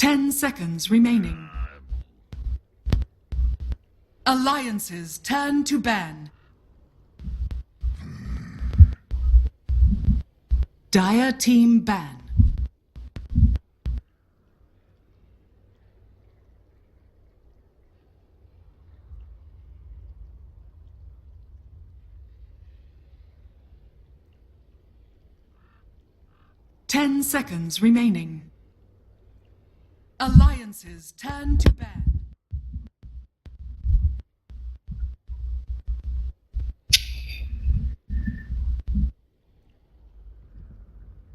10 seconds remaining. Alliances turn to ban. Dire team ban. Ten seconds remaining. Alliances turn to ban.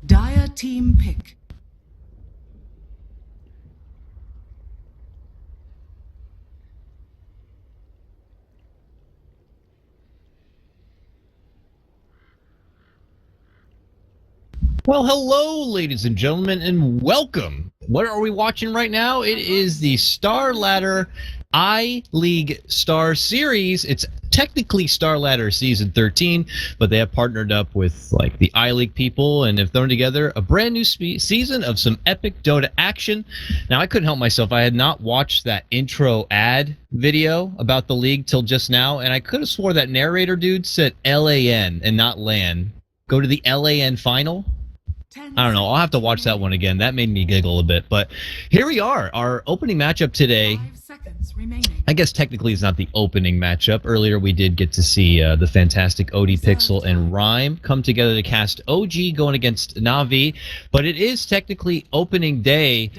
Dire team pick. Well, hello, ladies and gentlemen, and welcome. What are we watching right now? It is the Starladder I-League Star Series. It's technically Starladder Season 13, but they have partnered up with like the I-League people and have thrown together a brand new season of some epic Dota action. Now, I couldn't help myself. I had not watched that intro ad video about the league till just now, and I could have swore that narrator dude said LAN and not LAN. Go to the LAN final. I don't know. I'll have to watch that one again. That made me giggle a bit. But here we are. Our opening matchup today. 5 seconds remaining. I guess technically it's not the opening matchup. Earlier we did get to see the fantastic OD Pixel and Rhyme come together to cast OG going against Na'Vi. But it is technically opening day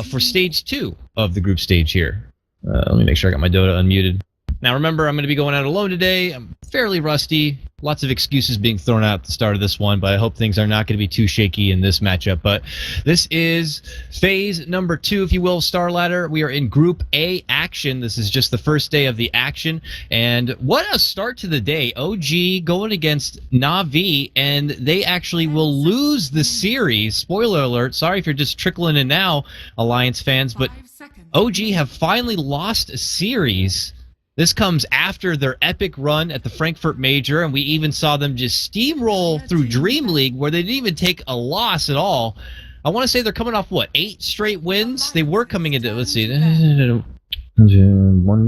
for stage 2 of the group stage here. Let me make sure I got my Dota unmuted. Now remember, I'm going to be going out alone today. I'm fairly rusty. Lots of excuses being thrown out at the start of this one, but I hope things are not going to be too shaky in this matchup. But this is phase number 2, if you will, Starladder. We are in Group A action. This is just the first day of the action. And what a start to the day. OG going against Na'Vi, and they actually will lose the series. Spoiler alert. Sorry if you're just trickling in now, Alliance fans, but 5 seconds. OG have finally lost a series. This comes after their epic run at the Frankfurt Major, and we even saw them just steamroll through Dream League, where they didn't even take a loss at all. I want to say they're coming off, what, 8 straight wins? They were coming into, let's see, 1,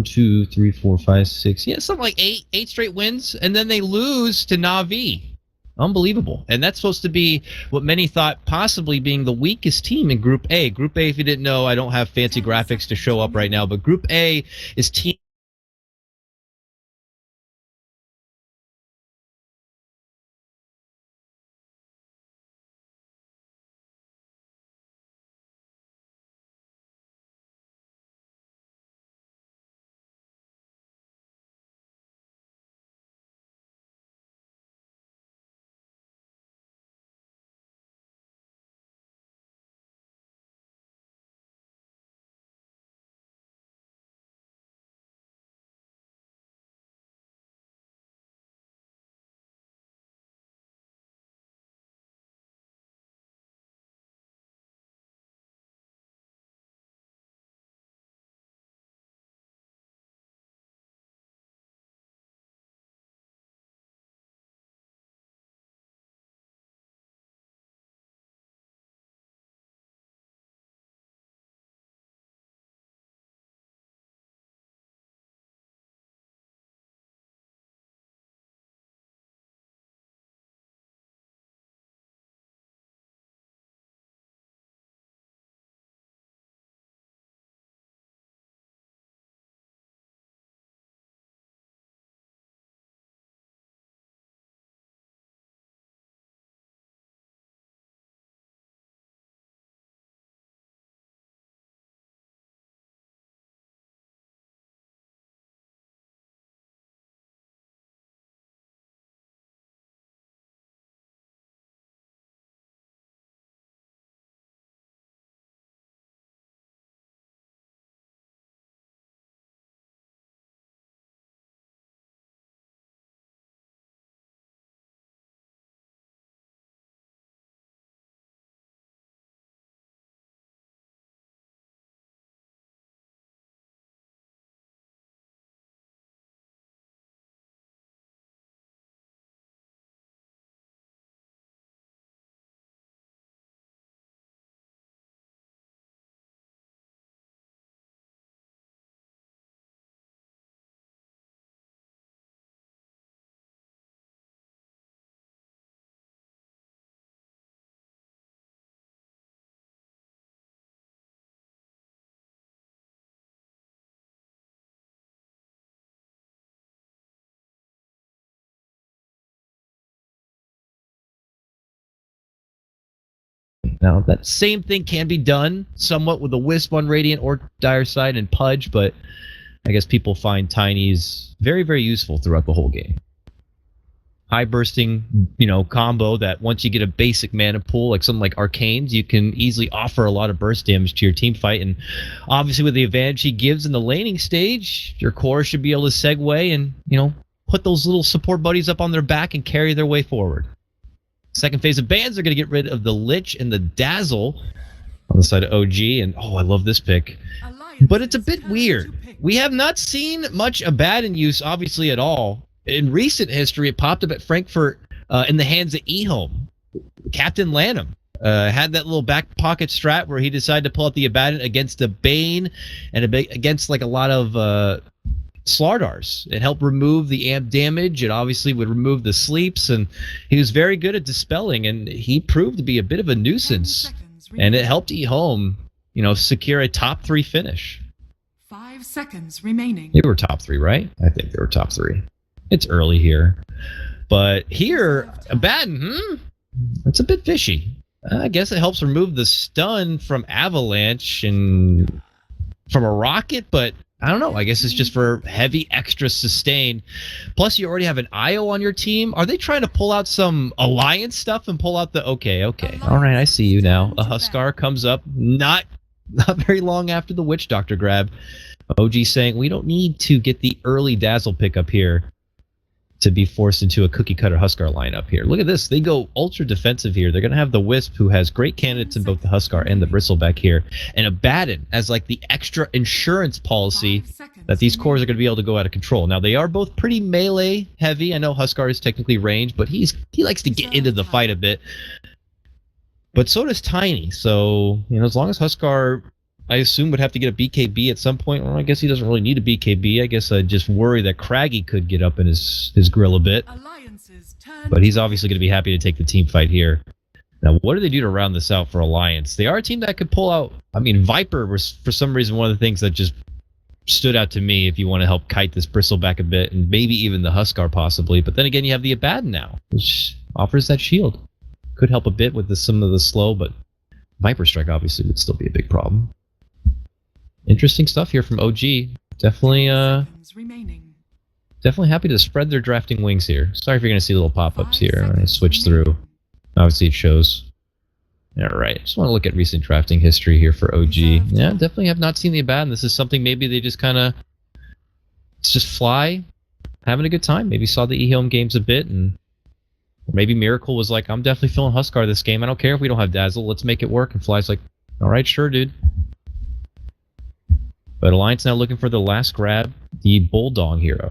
2, 3, 4, 5, 6, yeah, something like 8 straight wins, and then they lose to Na'Vi. Unbelievable. And that's supposed to be what many thought possibly being the weakest team in Group A. Group A, if you didn't know, I don't have fancy graphics to show up right now, but Group A is team Now, that same thing can be done somewhat with the Wisp on Radiant or Dire Side and Pudge, but I guess people find Tiny's very, very useful throughout the whole game. High bursting, combo that once you get a basic mana pool, like something like Arcanes, you can easily offer a lot of burst damage to your team fight. And obviously with the advantage he gives in the laning stage, your core should be able to segue and, put those little support buddies up on their back and carry their way forward. Second phase of bans, they're going to get rid of the Lich and the Dazzle on the side of OG. And, I love this pick. But it's a bit weird. We have not seen much Abaddon use, obviously, at all. In recent history, it popped up at Frankfurt in the hands of Ehome. Captain Lanham had that little back pocket strat where he decided to pull out the Abaddon against a Bane and against like a lot of Slardars. It helped remove the amp damage. It obviously would remove the sleeps, and he was very good at dispelling, and he proved to be a bit of a nuisance. And it helped Ehome, secure a top 3 finish. 5 seconds remaining. They were top 3, right? I think they were top 3. It's early here. But here, Abaddon, it's a bit fishy. I guess it helps remove the stun from Avalanche and from a rocket, but I don't know. I guess it's just for heavy extra sustain. Plus, you already have an IO on your team. Are they trying to pull out some Alliance stuff and pull out the... Okay. All right, I see you now. A Huskar comes up not very long after the Witch Doctor grab. OG saying, we don't need to get the early Dazzle pickup here to be forced into a cookie-cutter Huskar lineup here. Look at this. They go ultra-defensive here. They're going to have the Wisp, who has great candidates in both the Huskar and the Bristleback here, and Abaddon as like the extra insurance policy that these cores are going to be able to go out of control. Now, they are both pretty melee-heavy. I know Huskar is technically ranged, but he likes to get into the fight a bit. But so does Tiny. So, as long as Huskar, I assume, would have to get a BKB at some point. Well, I guess he doesn't really need a BKB. I guess I just worry that Craggy could get up in his grill a bit. But he's obviously going to be happy to take the team fight here. Now, what do they do to round this out for Alliance? They are a team that could pull out... Viper was, for some reason, one of the things that just stood out to me if you want to help kite this Bristleback a bit, and maybe even the Huskar possibly. But then again, you have the Abaddon now, which offers that shield. Could help a bit with some of the slow, but Viper Strike obviously would still be a big problem. Interesting stuff here from OG. Definitely happy to spread their drafting wings here. Sorry if you're going to see little pop-ups here when I switch through. Obviously, it shows. All right. Just want to look at recent drafting history here for OG. Yeah, definitely have not seen the Abaddon. This is something maybe they just kind of just fly, having a good time. Maybe saw the Ehome games a bit, and maybe Miracle was like, I'm definitely feeling Huskar this game. I don't care if we don't have Dazzle. Let's make it work. And Fly's like, all right, sure, dude. But Alliance now looking for the last grab, the Bulldog hero.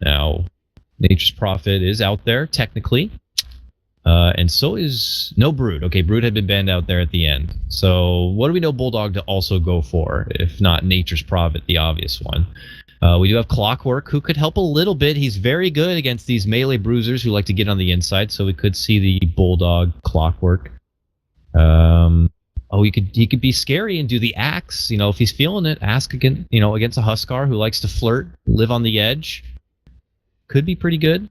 Now, Nature's Prophet is out there, technically. And so is... No, Brood. Okay, Brood had been banned out there at the end. So, what do we know Bulldog to also go for, if not Nature's Prophet, the obvious one? We do have Clockwork, who could help a little bit. He's very good against these melee bruisers who like to get on the inside, so we could see the Bulldog Clockwork. He could be scary and do the axe. If he's feeling it, ask again. Against a Huskar who likes to flirt, live on the edge. Could be pretty good.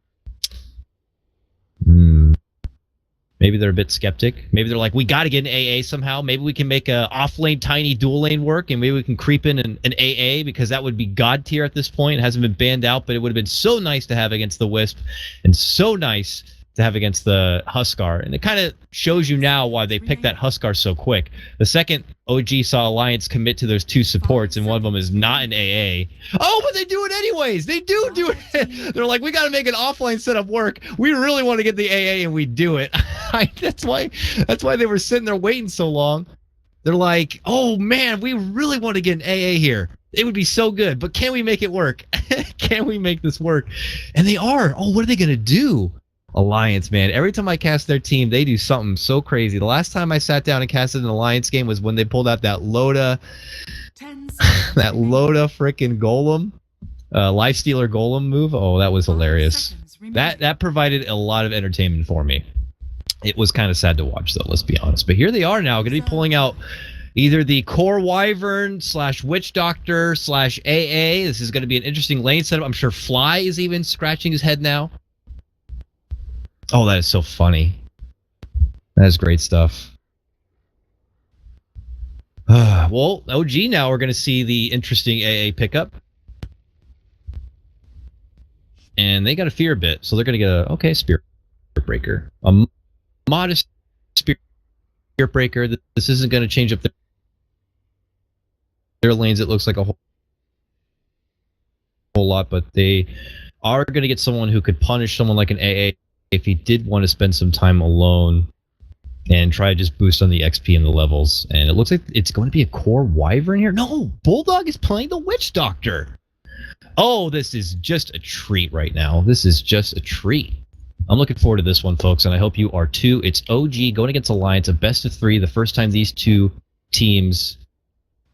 Maybe they're a bit skeptic. Maybe they're like, we got to get an AA somehow. Maybe we can make a off-lane Tiny dual lane work, and maybe we can creep in an AA, because that would be god tier at this point. It hasn't been banned out, but it would have been so nice to have against the Wisp, and so nice to have against the Huskar. And it kind of shows you now why they picked that Huskar so quick. The second OG saw Alliance commit to those 2 supports, and one of them is not an AA. Oh, but they do it anyways! They do it! They're like, we got to make an offline setup work. We really want to get the AA, and we do it. That's why they were sitting there waiting so long. They're like, oh man, we really want to get an AA here. It would be so good, but can we make it work? Can we make this work? And they are. Oh, what are they going to do? Alliance, man. Every time I cast their team, they do something so crazy. The last time I sat down and casted an Alliance game was when they pulled out that Loda, frickin' Golem, Lifestealer Golem move. Oh, that was hilarious. That provided a lot of entertainment for me. It was kind of sad to watch, though, let's be honest. But here they are now, going to be pulling out either the Core Wyvern / Witch Doctor / AA. This is going to be an interesting lane setup. I'm sure Fly is even scratching his head now. Oh, that is so funny. That is great stuff. Well, OG now we're going to see the interesting AA pickup. And they got to fear a bit, so they're going to get a, Spirit Breaker. A modest Spirit Breaker. This isn't going to change up their lanes, it looks like a whole lot, but they are going to get someone who could punish someone like an AA if he did want to spend some time alone and try to just boost on the XP and the levels. And it looks like it's going to be a core Wyvern here. No, Bulldog is playing the Witch Doctor. Oh, this is just a treat right now. This is just a treat. I'm looking forward to this one, folks, and I hope you are too. It's OG going against Alliance, a best of 3. The first time these two teams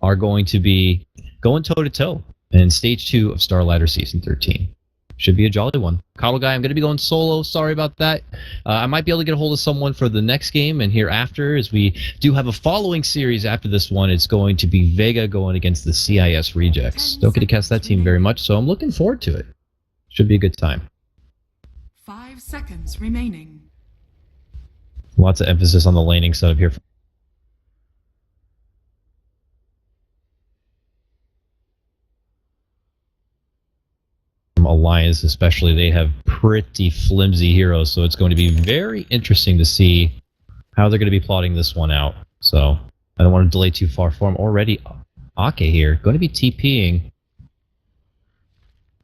are going to be going toe-to-toe in Stage 2 of Starladder Season 13. Should be a jolly one. Coddle Guy, I'm going to be going solo. Sorry about that. I might be able to get a hold of someone for the next game and hereafter, as we do have a following series after this one. It's going to be Vega going against the CIS Rejects. Don't get to cast that team very much, so I'm looking forward to it. Should be a good time. 5 seconds remaining. Lots of emphasis on the laning setup here. Alliance especially, they have pretty flimsy heroes, so it's going to be very interesting to see how they're going to be plotting this one out. So I don't want to delay too far for him. Already Ake here going to be TPing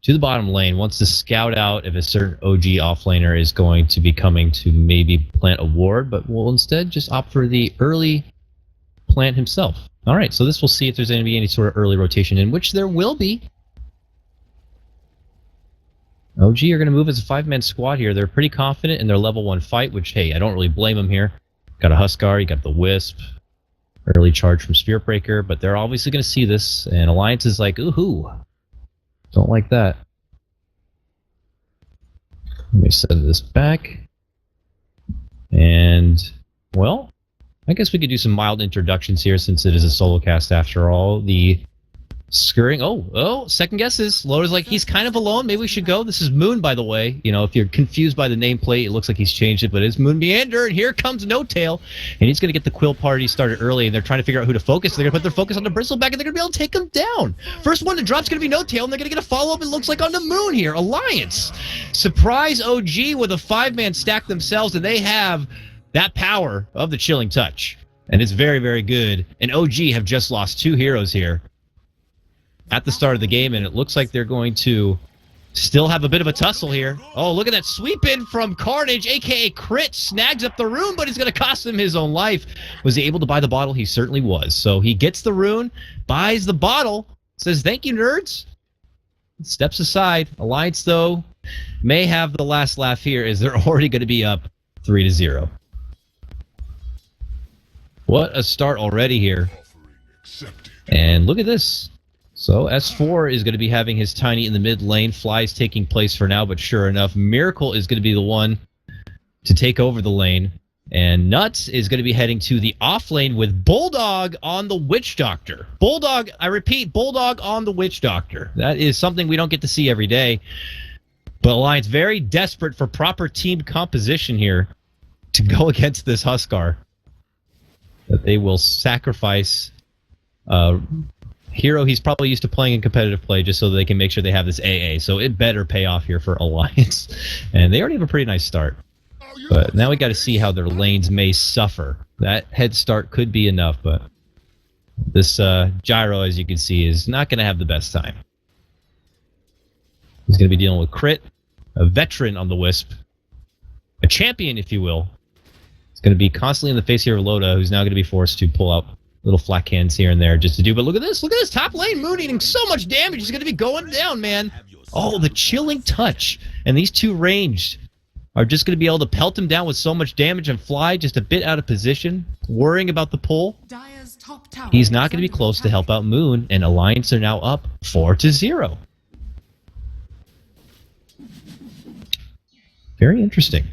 to the bottom lane, wants to scout out if a certain OG offlaner is going to be coming to maybe plant a ward, but will instead just opt for the early plant himself. Alright, so this will see if there's going to be any sort of early rotation, in which there will be. OG are going to move as a 5-man squad here. They're pretty confident in their level 1 fight, which, hey, I don't really blame them here. Got a Huskar, you got the Wisp, early charge from Spirit Breaker, but they're obviously going to see this, and Alliance is like, ooh, don't like that. Let me send this back. And, well, I guess we could do some mild introductions here since it is a solo cast after all. The scurrying. Oh, second guesses. Loda's like, he's kind of alone. Maybe we should go. This is Moon, by the way. You know, if you're confused by the nameplate, it looks like he's changed it, but it's Moon Meander, and here comes No Tail. And he's going to get the Quill party started early, and they're trying to figure out who to focus. They're going to put their focus on the Bristleback, and they're going to be able to take him down. First one to drop's going to be No Tail, and they're going to get a follow-up, it looks like, on the Moon here. Alliance. Surprise OG with a 5-man stack themselves, and they have that power of the Chilling Touch. And it's very, very good. And OG have just lost 2 heroes here at the start of the game, and it looks like they're going to still have a bit of a tussle here. Oh, look at that sweep in from Carnage, aka Crit, snags up the rune, but it's going to cost him his own life. Was he able to buy the bottle? He certainly was. So he gets the rune, buys the bottle, says, thank you, nerds. Steps aside. Alliance, though, may have the last laugh here, as they're already going to be up 3-0. What a start already here. And look at this. So S4 is going to be having his Tiny in the mid lane. Fly's taking place for now, but sure enough, Miracle is going to be the one to take over the lane. And Nuts is going to be heading to the off lane with Bulldog on the Witch Doctor. Bulldog, I repeat, Bulldog on the Witch Doctor. That is something we don't get to see every day. But Alliance very desperate for proper team composition here to go against this Huskar. That they will sacrifice hero he's probably used to playing in competitive play just so they can make sure they have this AA. So it better pay off here for Alliance. And they already have a pretty nice start. But now we got to see how their lanes may suffer. That head start could be enough, but this Gyro, as you can see, is not going to have the best time. He's going to be dealing with Crit, a veteran on the Wisp, a champion, if you will. It's going to be constantly in the face here of Loda, who's now going to be forced to pull out little flak hands here and there just to do. But look at this top lane. Moon eating so much damage. He's going to be going down, man. Oh, the Chilling Touch. And these 2 ranged are just going to be able to pelt him down with so much damage, and Fly just a bit out of position, worrying about the pull. He's not going to be close to help out Moon, and Alliance are now up 4-0. Very interesting.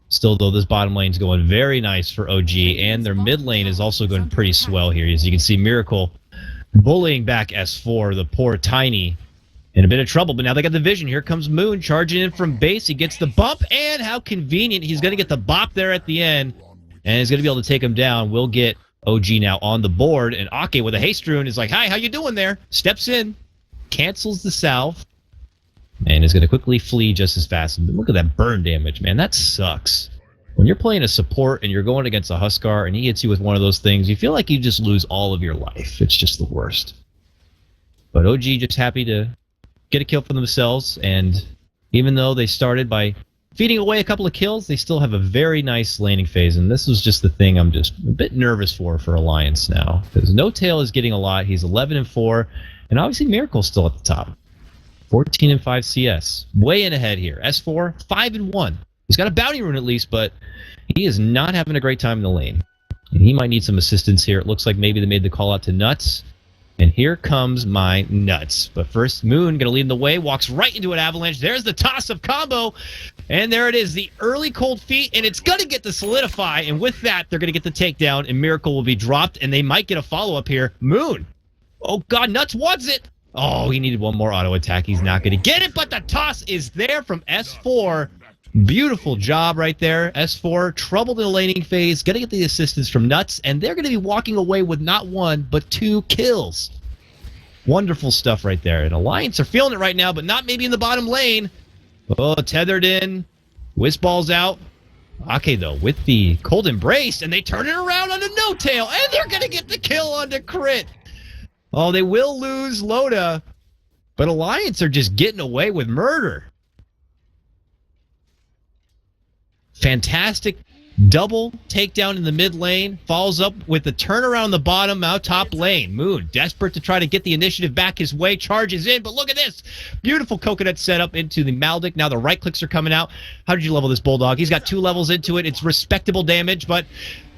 Still, though, this bottom lane's going very nice for OG, and their mid lane is also going pretty swell here. As you can see, Miracle bullying back S4, the poor Tiny, in a bit of trouble. But now they got the vision. Here comes Moon charging in from base. He gets the bump, and how convenient. He's going to get the bop there at the end, and he's going to be able to take him down. We'll get OG now on the board, and Ake with a haste rune is like, hi, how you doing there? Steps in, cancels the salve, and is going to quickly flee just as fast. And look at that burn damage, man. That sucks. When you're playing a support and you're going against a Huskar and he hits you with one of those things, you feel like you just lose all of your life. It's just the worst. But OG just happy to get a kill for themselves, and even though they started by feeding away a couple of kills, they still have a very nice laning phase, and this was just the thing I'm just a bit nervous for Alliance now. Because No Tail is getting a lot. He's 11-4, and obviously Miracle's still at the top. 14-5 CS. Way in ahead here. S4, 5-1. He's got a bounty rune at least, but he is not having a great time in the lane. And he might need some assistance here. It looks like maybe they made the call out to Nuts. And here comes my Nuts. But first, Moon going to lead the way, walks right into an avalanche. There's the toss of combo. And there it is, the early cold feet, and it's going to get the solidify. And with that, they're going to get the takedown, and Miracle will be dropped, and they might get a follow-up here. Moon. Oh, God, Nuts wants it. Oh, he needed one more auto attack. He's not going to get it, but the toss is there from S4. Beautiful job right there. S4 troubled in the laning phase, going to get the assistance from Nuts, and they're going to be walking away with not one, but 2 kills. Wonderful stuff right there. And Alliance are feeling it right now, but not maybe in the bottom lane. Oh, tethered in. Whizball's out. Ake, though, with the cold embrace, and they turn it around onto No Tail, and they're going to get the kill onto Crit. Oh, they will lose Loda, but Alliance are just getting away with murder. Fantastic double takedown in the mid lane. Follows up with the turnaround in the bottom, now top lane. Moon, desperate to try to get the initiative back his way, charges in, but look at this. Beautiful coconut setup into the Maldic. Now the right clicks are coming out. How did you level this Bulldog? He's got 2 levels into it. It's respectable damage, but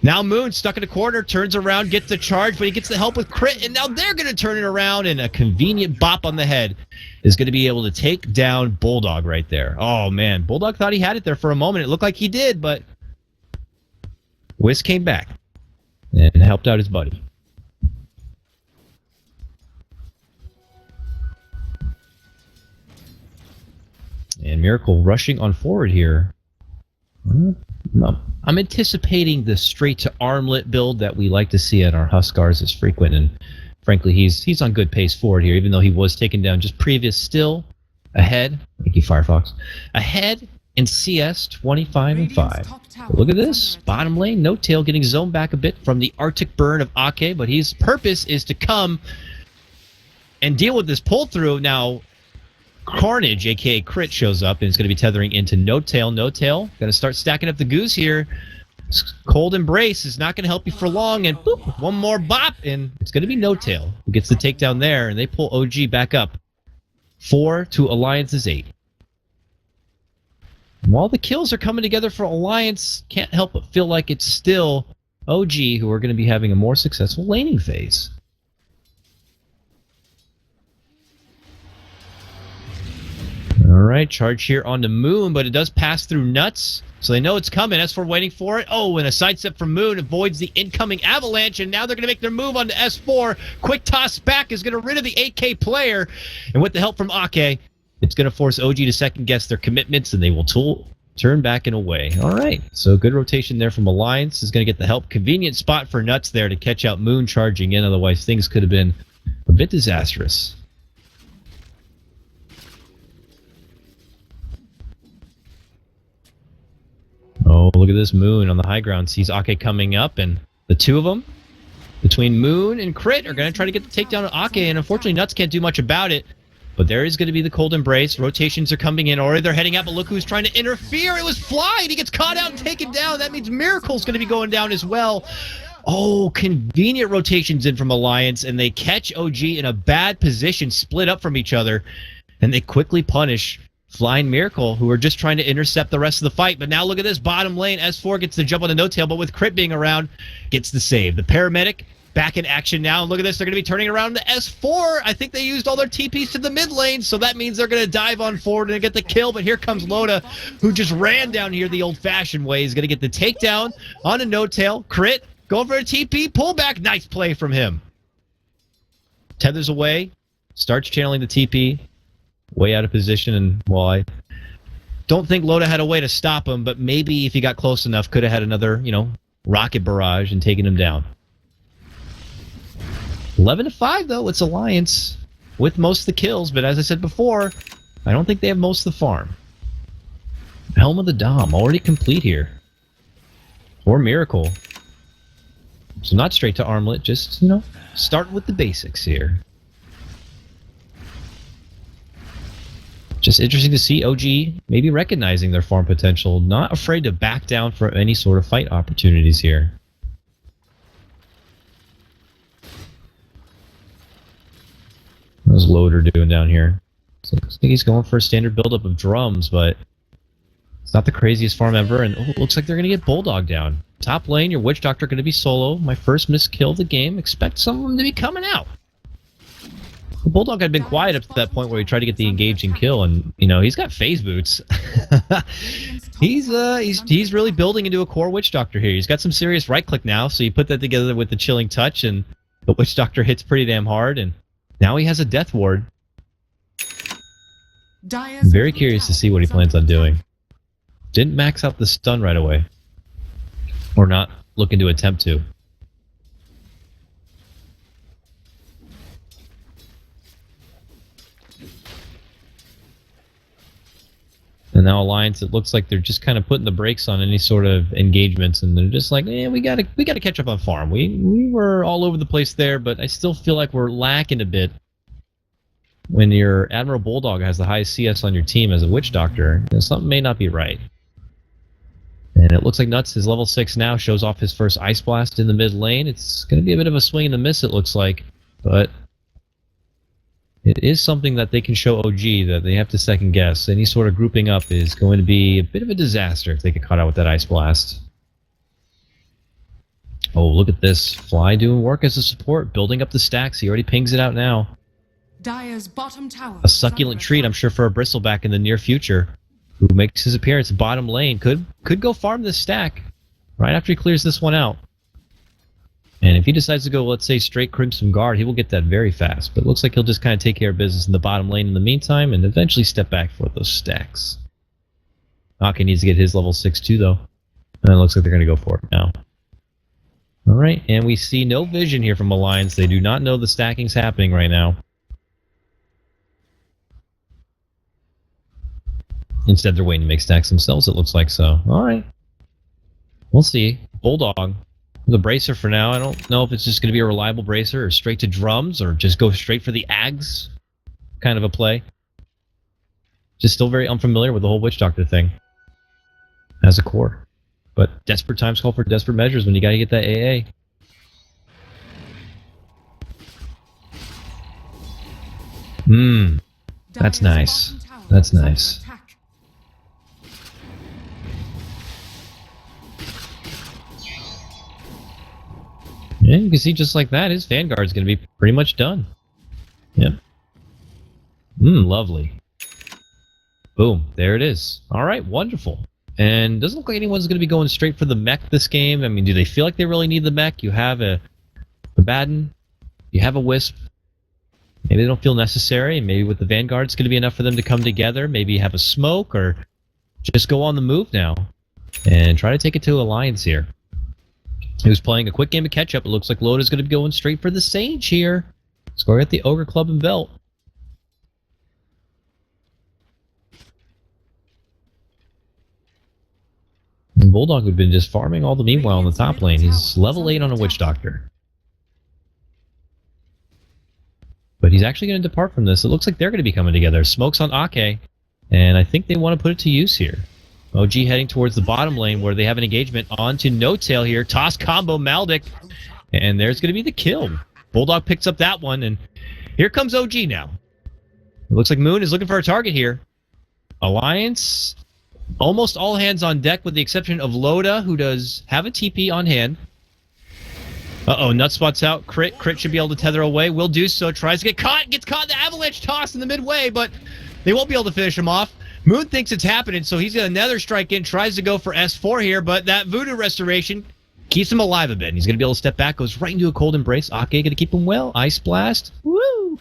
now Moon stuck in a corner, turns around, gets the charge, but he gets the help with Crit, and now they're going to turn it around, and a convenient bop on the head is going to be able to take down Bulldog right there. Oh, man. Bulldog thought he had it there for a moment. It looked like he did, but Wiz came back and helped out his buddy. And Miracle rushing on forward here. I'm anticipating the straight-to-armlet build that we like to see at our Huskars is frequent, and frankly, he's on good pace forward here, even though he was taken down just previous. Still ahead. Thank you, Firefox. Ahead in CS, 25-5. Look at this. Bottom lane, No Tail getting zoned back a bit from the Arctic burn of Ake, but his purpose is to come and deal with this pull-through. Now, Carnage, a.k.a. Crit, shows up and is going to be tethering into No Tail. No Tail going to start stacking up the goose here. Cold Embrace is not going to help you for long, and boop, one more bop, and it's going to be No Tail who gets the takedown there, and they pull OG back up 4 to Alliance's 8. While the kills are coming together for Alliance, can't help but feel like it's still OG who are going to be having a more successful laning phase. Alright, charge here onto Moon, but it does pass through Nuts, so they know it's coming. S4 waiting for it. Oh, and a sidestep from Moon avoids the incoming avalanche, and now they're going to make their move onto S4. Quick toss back is going to rid of the 8K player, and with the help from Ake, it's going to force OG to second-guess their commitments, and they will turn back and away. Alright, so good rotation there from Alliance. Is going to get the help. Convenient spot for Nuts there to catch out Moon charging in, otherwise things could have been a bit disastrous. Oh, look at this. Moon on the high ground sees Ake coming up, and the two of them, between Moon and Crit, are going to try to get the takedown of Ake, and unfortunately Nuts can't do much about it. But there is going to be the Cold Embrace. Rotations are coming in, or they're heading out, but look who's trying to interfere. It was Fly, and he gets caught out and taken down. That means Miracle's going to be going down as well. Oh, convenient rotations in from Alliance, and they catch OG in a bad position, split up from each other, and they quickly punish Flying Miracle, who are just trying to intercept the rest of the fight. But now look at this bottom lane. S4 gets the jump on the No Tail, but with Crit being around, gets the save. The Paramedic back in action now. Look at this. They're going to be turning around to S4. I think they used all their TPs to the mid lane, so that means they're going to dive on forward and get the kill. But here comes Loda, who just ran down here the old-fashioned way. He's going to get the takedown on a No Tail. Crit, go for a TP, pullback. Nice play from him. Tethers away, starts channeling the TP. Way out of position, and well, I don't think Loda had a way to stop him, but maybe if he got close enough, could have had another, rocket barrage and taken him down. 11-5, though. It's Alliance with most of the kills, but as I said before, I don't think they have most of the farm. Helm of the Dom, already complete here. Or Miracle. So not straight to Armlet, just, you know, start with the basics here. Just interesting to see OG maybe recognizing their farm potential, not afraid to back down for any sort of fight opportunities here. What's Loader doing down here? So I think he's going for a standard buildup of drums, but it's not the craziest farm ever, and it looks like they're going to get Bulldog down. Top lane, your Witch Doctor going to be solo. My first missed kill of the game. Expect some of them to be coming out. The Bulldog had been quiet up to that point where he tried to get the engaging kill, and, you know, he's got phase boots. he's really building into a core Witch Doctor here. He's got some serious right-click now, so you put that together with the Chilling Touch, and the Witch Doctor hits pretty damn hard, and now he has a Death Ward. I'm very curious to see what he plans on doing. Didn't max out the stun right away. Or not looking to attempt to. And now Alliance, it looks like they're just kind of putting the brakes on any sort of engagements, and they're just like, we gotta catch up on farm. We were all over the place there, but I still feel like we're lacking a bit. When your Admiral Bulldog has the highest CS on your team as a Witch Doctor, you know, something may not be right. And it looks like Nuts is level 6 now, shows off his first Ice Blast in the mid lane. It's going to be a bit of a swing and a miss, it looks like, but it is something that they can show OG that they have to second guess. Any sort of grouping up is going to be a bit of a disaster if they get caught out with that Ice Blast. Oh, look at this. Fly doing work as a support, building up the stacks. He already pings it out now. Dire's bottom tower. A succulent treat, I'm sure, for a Bristleback in the near future, who makes his appearance bottom lane. Could go farm this stack right after he clears this one out. And if he decides to go, let's say, straight Crimson Guard, he will get that very fast. But it looks like he'll just kind of take care of business in the bottom lane in the meantime and eventually step back for those stacks. Ake needs to get his level 6 too, though. And it looks like they're going to go for it now. Alright, and we see no vision here from Alliance. They do not know the stacking's happening right now. Instead, they're waiting to make stacks themselves, it looks like so. Alright. We'll see. Bulldog. The bracer for now. I don't know if it's just going to be a reliable bracer or straight to drums or just go straight for the Ags kind of a play. Just still very unfamiliar with the whole Witch Doctor thing as a core. But desperate times call for desperate measures when you got to get that AA. That's nice. That's nice. Yeah, you can see just like that, his Vanguard's going to be pretty much done. Yep. Lovely. Boom, there it is. Alright, wonderful. And doesn't look like anyone's going to be going straight for the mech this game. I mean, do they feel like they really need the mech? You have a Baden, you have a Wisp. Maybe they don't feel necessary. Maybe with the Vanguard it's going to be enough for them to come together. Maybe have a smoke or just go on the move now and try to take it to Alliance here. He was playing a quick game of catch-up. It looks like Loda's going to be going straight for the Sage here. Score at the Ogre Club and Belt. And Bulldog had been just farming all the meanwhile in the top lane. He's level 8 on a Witch Doctor. But he's actually going to depart from this. It looks like they're going to be coming together. Smoke's on Ake, and I think they want to put it to use here. OG heading towards the bottom lane where they have an engagement onto No Tail here. Toss combo Maldic. And there's going to be the kill. Bulldog picks up that one, and here comes OG now. It looks like Moon is looking for a target here. Alliance, almost all hands on deck with the exception of Loda, who does have a TP on hand. Uh-oh, Nutspot's out. Crit should be able to tether away. Will do so. Tries to get caught. Gets caught in the avalanche toss in the midway, but they won't be able to finish him off. Moon thinks it's happening, so he's got another strike in, tries to go for S4 here, but that Voodoo Restoration keeps him alive a bit. And he's going to be able to step back, goes right into a cold embrace. Ake going to keep him well. Ice Blast. Woo!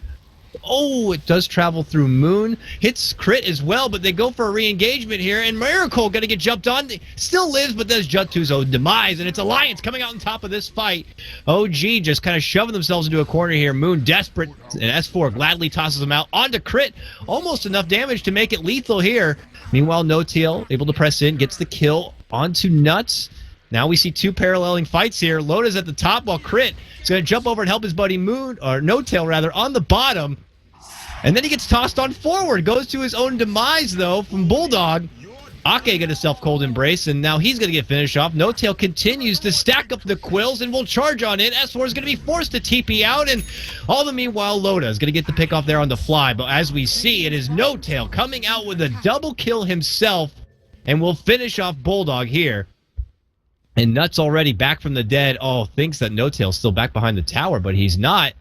Oh, it does travel through Moon. Hits crit as well, but they go for a re-engagement here, and Miracle going to get jumped on. Still lives, but does jut to his own demise, and it's Alliance coming out on top of this fight. OG just kind of shoving themselves into a corner here. Moon desperate, and S4 gladly tosses them out onto crit. Almost enough damage to make it lethal here. Meanwhile, No-Tail able to press in, gets the kill onto Nuts. Now we see two paralleling fights here. Loda's at the top while Crit is going to jump over and help his buddy Moon, or No-Tail rather, on the bottom. And then he gets tossed on forward. Goes to his own demise, though, from Bulldog. Ake get a self-cold embrace, and now he's going to get finished off. No-Tail continues to stack up the quills and will charge on it. S4 is going to be forced to TP out, and all the meanwhile, Loda is going to get the pick off there on the fly. But as we see, it is No-Tail coming out with a double kill himself, and will finish off Bulldog here. And Nuts already back from the dead. Oh, thinks that No-Tail's still back behind the tower, but he's not.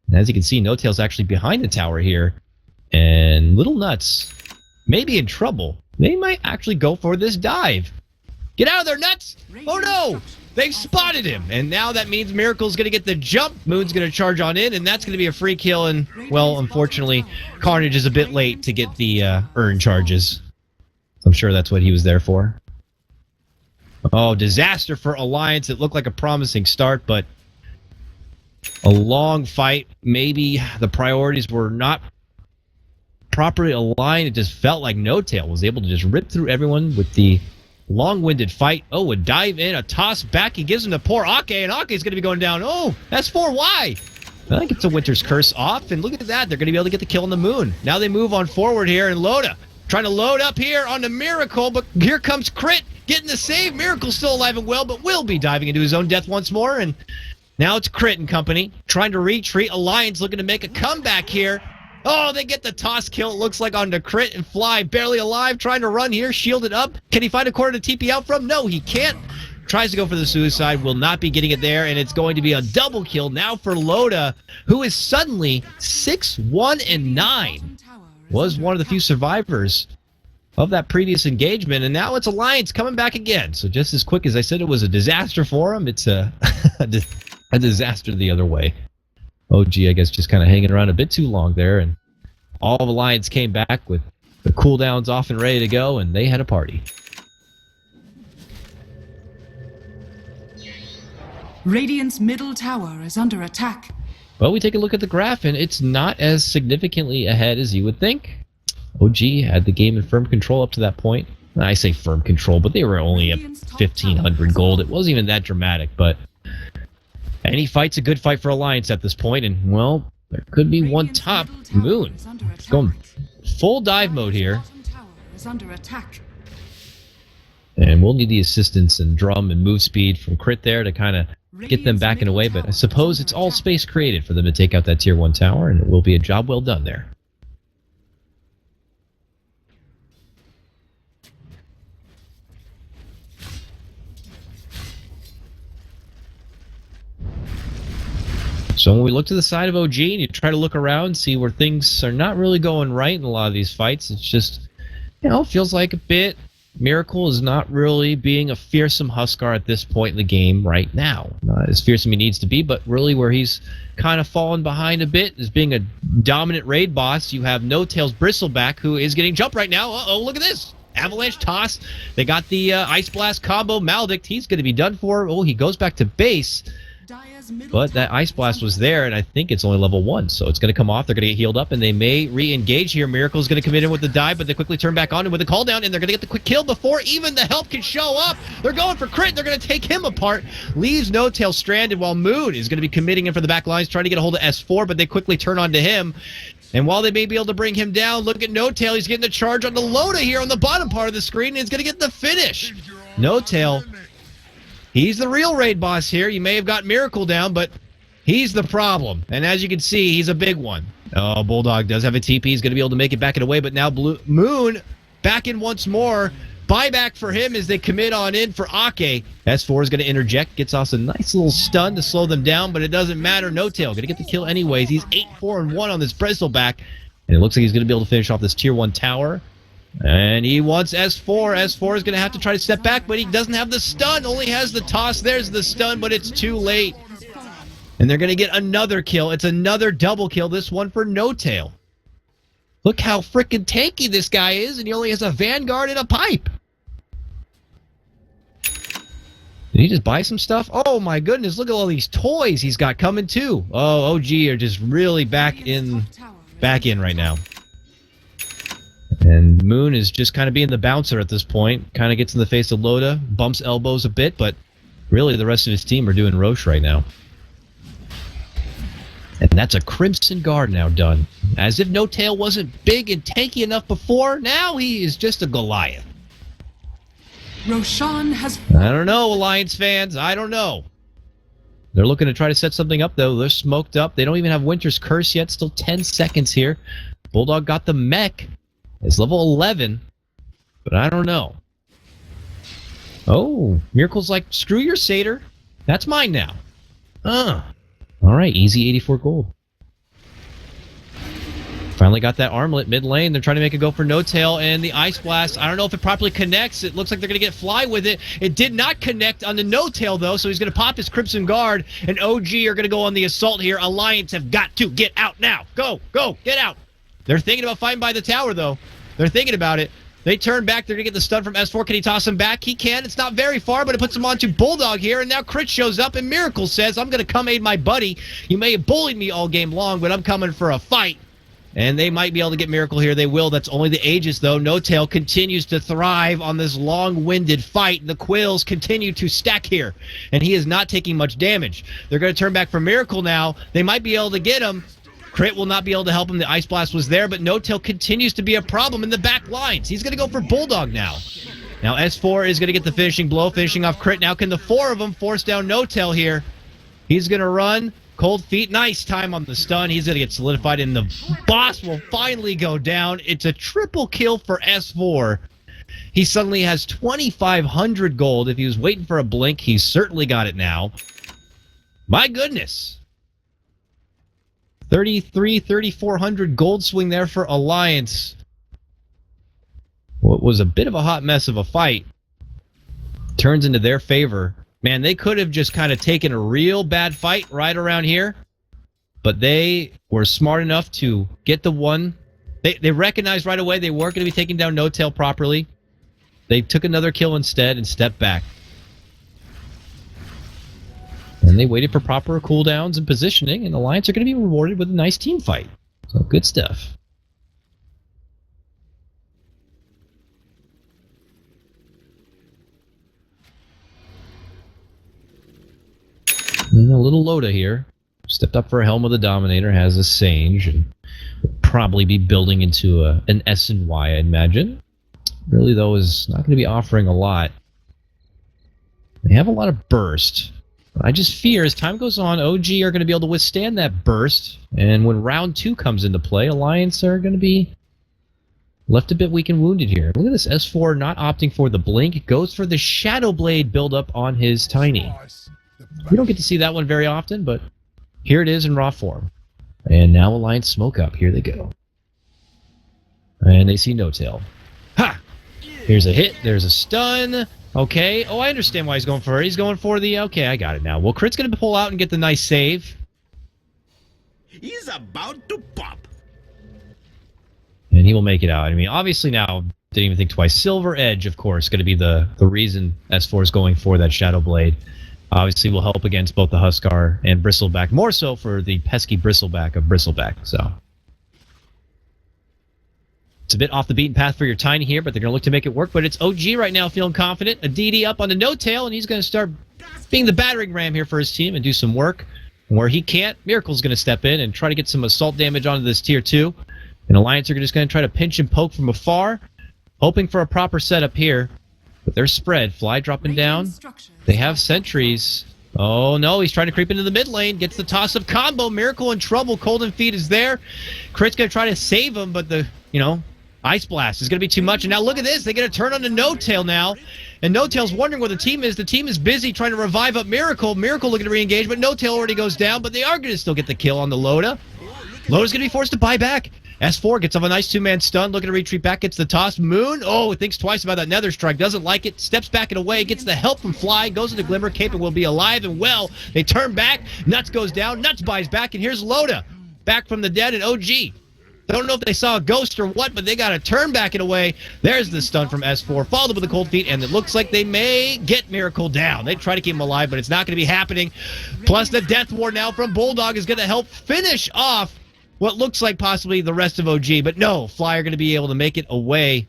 And as you can see, No-Tail's actually behind the tower here. And Little Nuts may be in trouble. They might actually go for this dive. Get out of there, Nuts! Oh no! They've spotted him. And now that means Miracle's going to get the jump. Moon's going to charge on in, and that's going to be a free kill. And, well, unfortunately, Carnage is a bit late to get the earn charges. I'm sure that's what he was there for. Oh, disaster for Alliance. It looked like a promising start, but a long fight. Maybe the priorities were not properly aligned. It just felt like No-Tail was able to just rip through everyone with the long-winded fight. Oh, a dive in, a toss back. He gives him the poor Ake, and Ake's going to be going down. Oh, S4, why? I think it's a Winter's Curse off, and look at that. They're going to be able to get the kill on the Moon. Now they move on forward here, and Loda trying to load up here on the Miracle, but here comes Crit. Getting the save. Miracle's still alive and well, but will be diving into his own death once more. And now it's Crit and company trying to retreat. Alliance looking to make a comeback here. Oh, they get the toss kill. It looks like onto Crit and Fly. Barely alive. Trying to run here. Shielded up. Can he find a corner to TP out from? No, he can't. Tries to go for the suicide. Will not be getting it there. And it's going to be a double kill now for Loda, who is suddenly 6-1-9. Was one of the few survivors of that previous engagement, and now it's Alliance coming back again. So just as quick as I said it was a disaster for him, it's a disaster the other way. OG, I guess, just kind of hanging around a bit too long there, and all of Alliance came back with the cooldowns off and ready to go, and they had a party. Radiant's middle tower is under attack. Well, we take a look at the graph, and it's not as significantly ahead as you would think. OG had the game in firm control up to that point. I say firm control, but they were only at 1,500 gold. It wasn't even that dramatic, but any fight's a good fight for Alliance at this point, and, well, there could be one top. Moon. Going full dive mode here. And we'll need the assistance and drum and move speed from Crit there to kind of get them back in a way, but I suppose it's all space created for them to take out that tier 1 tower, and it will be a job well done there. So when we look to the side of OG and you try to look around, see where things are not really going right in a lot of these fights, it's just, you know, feels like a bit Miracle is not really being a fearsome Huskar at this point in the game right now. Not as fearsome he needs to be, but really where he's kind of fallen behind a bit is being a dominant raid boss. You have No-Tail's Bristleback, who is getting jumped right now. Uh-oh, look at this. Avalanche toss. They got the Ice Blast combo. Maledict, he's going to be done for. Oh, he goes back to base. But that Ice Blast was there, and I think it's only level 1, so it's going to come off. They're going to get healed up, and they may re-engage here. Miracle's going to come in with the dive, but they quickly turn back on with a call down, and they're going to get the quick kill before even the help can show up. They're going for Crit. They're going to take him apart. Leaves No-Tail stranded while Moon is going to be committing in for the back lines, trying to get a hold of S4, but they quickly turn onto him. And while they may be able to bring him down, look at No-Tail. He's getting the charge on the Loda here on the bottom part of the screen, and he's going to get the finish. No-Tail, he's the real raid boss here. You may have got Miracle down, but he's the problem. And as you can see, he's a big one. Oh, Bulldog does have a TP. He's going to be able to make it back and away, but now Moon back in once more. Buyback for him as they commit on in for Ake. S4 is going to interject, gets off a nice little stun to slow them down, but it doesn't matter. No-Tail going to get the kill anyways. He's 8-4-1 on this Bristleback, and it looks like he's going to be able to finish off this tier 1 tower. And he wants S4. S4 is going to have to try to step back, but he doesn't have the stun. Only has the toss. There's the stun, but it's too late. And they're going to get another kill. It's another double kill, this one for No Tail. Look how freaking tanky this guy is, and he only has a Vanguard and a pipe. Did he just buy some stuff? Oh my goodness, look at all these toys he's got coming too. Oh, OG are just really back in right now. And Moon is just kind of being the bouncer at this point. Kind of gets in the face of Loda, bumps elbows a bit, but really the rest of his team are doing Roche right now. And that's a Crimson Guard now done. As if No Tail wasn't big and tanky enough before, now he is just a Goliath. Roshan has... I don't know, Alliance fans. I don't know. They're looking to try to set something up, though. They're smoked up. They don't even have Winter's Curse yet. Still 10 seconds here. Bulldog got the mech. It's level 11. But I don't know. Oh, Miracle's like, screw your Satyr. That's mine now. All right, easy 84 gold. Finally got that armlet mid lane. They're trying to make a go for No Tail, and the Ice Blast, I don't know if it properly connects. It looks like they're going to get Fly with it. It did not connect on the No Tail, though, so he's going to pop his Crimson Guard, and OG are going to go on the assault here. Alliance have got to get out now. Go, get out. They're thinking about fighting by the tower, though. They're thinking about it. They turn back. They're going to get the stun from S4. Can he toss him back? He can. It's not very far, but it puts him onto Bulldog here. And now Crit shows up, and Miracle says, I'm going to come aid my buddy. You may have bullied me all game long, but I'm coming for a fight. And they might be able to get Miracle here. They will. That's only the Aegis, though. No Tail continues to thrive on this long-winded fight. The Quills continue to stack here. And he is not taking much damage. They're going to turn back for Miracle now. They might be able to get him. Crit will not be able to help him. The Ice Blast was there, but No Tail continues to be a problem in the back lines. He's going to go for Bulldog now. Now S4 is going to get the finishing blow, finishing off Crit. Now can the four of them force down No Tail here? He's going to run. Cold Feet, nice time on the stun. He's going to get solidified, and the boss will finally go down. It's a triple kill for S4. He suddenly has 2,500 gold. If he was waiting for a blink, he's certainly got it now. My goodness. 3,400 gold swing there for Alliance. What was a bit of a hot mess of a fight turns into their favor. Man, they could have just kind of taken a real bad fight right around here, but they were smart enough to get the one. They recognized right away they weren't going to be taking down No Tail properly. They took another kill instead and stepped back. And they waited for proper cooldowns and positioning, and Alliance are going to be rewarded with a nice team fight. So, good stuff. And a little Loda here. Stepped up for a Helm of the Dominator, has a Sange, and will probably be building into an S and Y, I imagine. Really, though, is not going to be offering a lot. They have a lot of burst. I just fear as time goes on, OG are going to be able to withstand that burst. And when round 2 comes into play, Alliance are going to be left a bit weak and wounded here. Look at this S4 not opting for the blink. Goes for the Shadow Blade build-up on his Tiny. We don't get to see that one very often, but here it is in raw form. And now Alliance smoke up. Here they go. And they see No Tail. Ha! Here's a hit. There's a stun. Okay. Oh, I understand why he's going for it. He's going for the... Okay, I got it now. Well, Crit's going to pull out and get the nice save. He's about to pop. And he will make it out. I mean, obviously now, didn't even think twice. Silver Edge, of course, going to be the reason S4 is going for that Shadow Blade. Obviously will help against both the Huskar and Bristleback. More so for the pesky Bristleback of Bristleback, so... It's a bit off the beaten path for your Tiny here, but they're going to look to make it work. But it's OG right now feeling confident. A DD up on the No Tail, and he's going to start being the battering ram here for his team and do some work. And where he can't, Miracle's going to step in and try to get some assault damage onto this tier 2. And Alliance are just going to try to pinch and poke from afar, hoping for a proper setup here. But they're spread. Fly dropping down. They have sentries. Oh, no, he's trying to creep into the mid lane. Gets the toss-up combo. Miracle in trouble. Cold and Feet is there. Crit's going to try to save him, but the, Ice Blast is going to be too much. And now look at this. They get a turn on to No Tail now. And No Tail's wondering where the team is. The team is busy trying to revive up Miracle. Miracle looking to re-engage, but No Tail already goes down. But they are going to still get the kill on the Loda. Loda's going to be forced to buy back. S4 gets off a nice two-man stun, looking to retreat back, gets the toss. Moon, thinks twice about that Nether Strike, doesn't like it, steps back and away, gets the help from Fly, goes into Glimmer, Cape will be alive and well. They turn back, Nuts goes down, Nuts buys back, and here's Loda, back from the dead, and OG. Don't know if they saw a ghost or what, but they got to turn back and away. There's the stun from S4, followed up with the cold feet, and it looks like they may get Miracle down. They try to keep him alive, but it's not going to be happening. Plus, the Death Ward now from Bulldog is going to help finish off what looks like possibly the rest of OG. But no, Fly are going to be able to make it away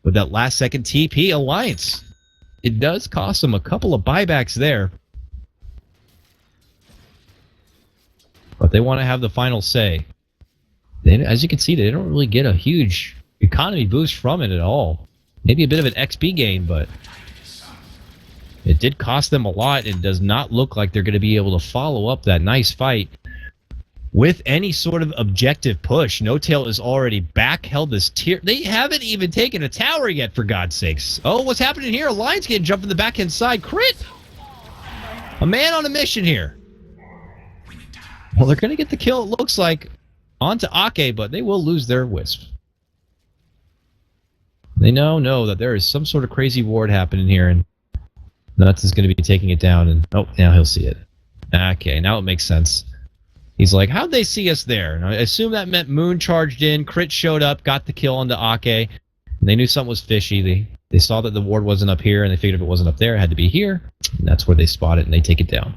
with that last-second TP Alliance. It does cost them a couple of buybacks there. But they want to have the final say. As you can see, they don't really get a huge economy boost from it at all. Maybe a bit of an XP gain, but it did cost them a lot, and does not look like they're going to be able to follow up that nice fight with any sort of objective push. No Tail is already back, held this tier. They haven't even taken a tower yet, for God's sakes. Oh, what's happening here? Alliance getting jumped in the backhand side. Crit! A man on a mission here. Well, they're going to get the kill, it looks like, onto Ake, but they will lose their Wisp. They now know that there is some sort of crazy ward happening here, and Nuts is going to be taking it down, and now he'll see it. Okay, now it makes sense. He's like, how'd they see us there? And I assume that meant Moon charged in, Crit showed up, got the kill onto Ake. And they knew something was fishy. They saw that the ward wasn't up here, and they figured if it wasn't up there, it had to be here. And that's where they spot it, and they take it down.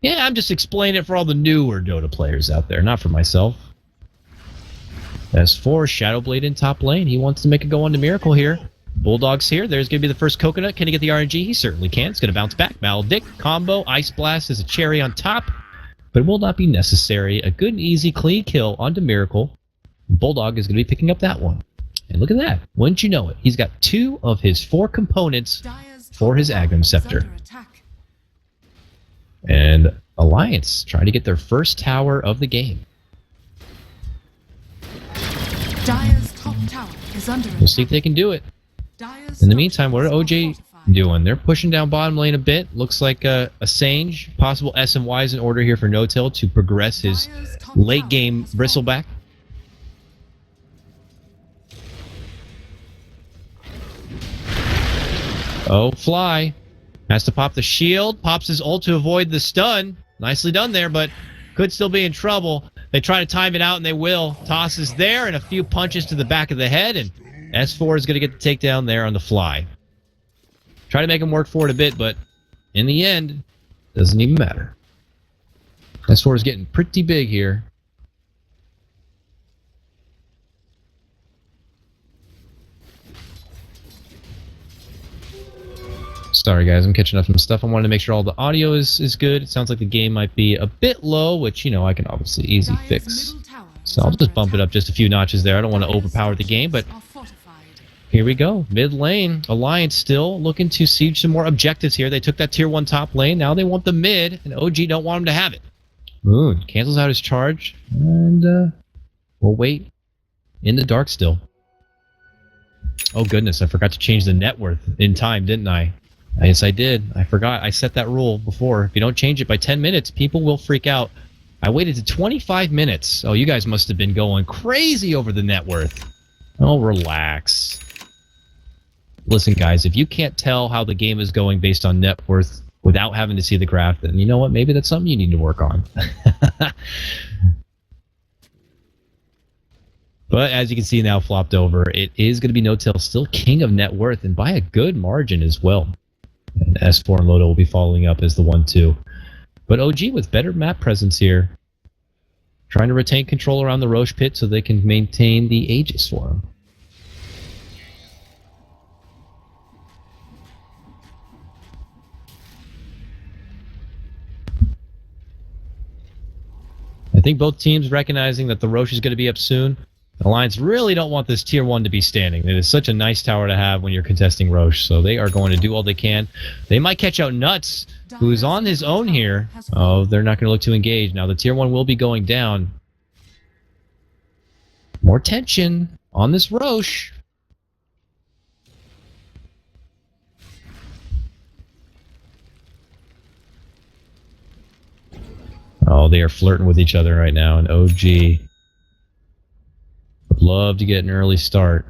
Yeah, I'm just explaining it for all the newer Dota players out there, not for myself. S4, Shadowblade in top lane. He wants to make a go on to Miracle here. Bulldog's here. There's going to be the first coconut. Can he get the RNG? He certainly can. It's going to bounce back. Maledict, combo, Ice Blast is a cherry on top, but it will not be necessary. A good and easy, clean kill onto Miracle. Bulldog is going to be picking up that one. And look at that. Wouldn't you know it? He's got 2 of his 4 components for his Aghanim Scepter. And Alliance trying to get their first tower of the game. Dire's top tower is under We'll see if they can do it. In the meantime, what are OJ doing? They're pushing down bottom lane a bit. Looks like a Sange, possible S and Ys in order here for No-Tail to progress his late game Bristleback. Oh, Fly has to pop the shield, pops his ult to avoid the stun. Nicely done there, but could still be in trouble. They try to time it out, and they will. Toss is there, and a few punches to the back of the head, and S4 is going to get the takedown there on the Fly. Try to make him work for it a bit, but in the end, doesn't even matter. S4 is getting pretty big here. Sorry guys, I'm catching up some stuff. I wanted to make sure all the audio is good. It sounds like the game might be a bit low, which, I can obviously easy fix. So I'll just bump it up just a few notches there. I don't want to overpower the game, but here we go. Mid lane, Alliance still looking to siege some more objectives here. They took that tier 1 top lane. Now they want the mid, and OG don't want him to have it. Moon cancels out his charge, and we'll wait in the dark still. Oh goodness, I forgot to change the net worth in time, didn't I? Yes, I did. I forgot. I set that rule before. If you don't change it by 10 minutes, people will freak out. I waited to 25 minutes. Oh, you guys must have been going crazy over the net worth. Oh, relax. Listen, guys, if you can't tell how the game is going based on net worth without having to see the graph, then you know what? Maybe that's something you need to work on. But as you can see now, flopped over. It is going to be No-Tail still king of net worth, and by a good margin as well. And S4 and Loda will be following up as the 1-2. But OG with better map presence here. Trying to retain control around the Roche pit so they can maintain the Aegis for him. I think both teams recognizing that the Roche is going to be up soon. The Alliance really don't want this tier 1 to be standing. It is such a nice tower to have when you're contesting Roche, so they are going to do all they can. They might catch out Nuts, who is on his own here. Oh, they're not going to look to engage. Now the tier 1 will be going down. More tension on this Roche. Oh, they are flirting with each other right now, and OG would love to get an early start.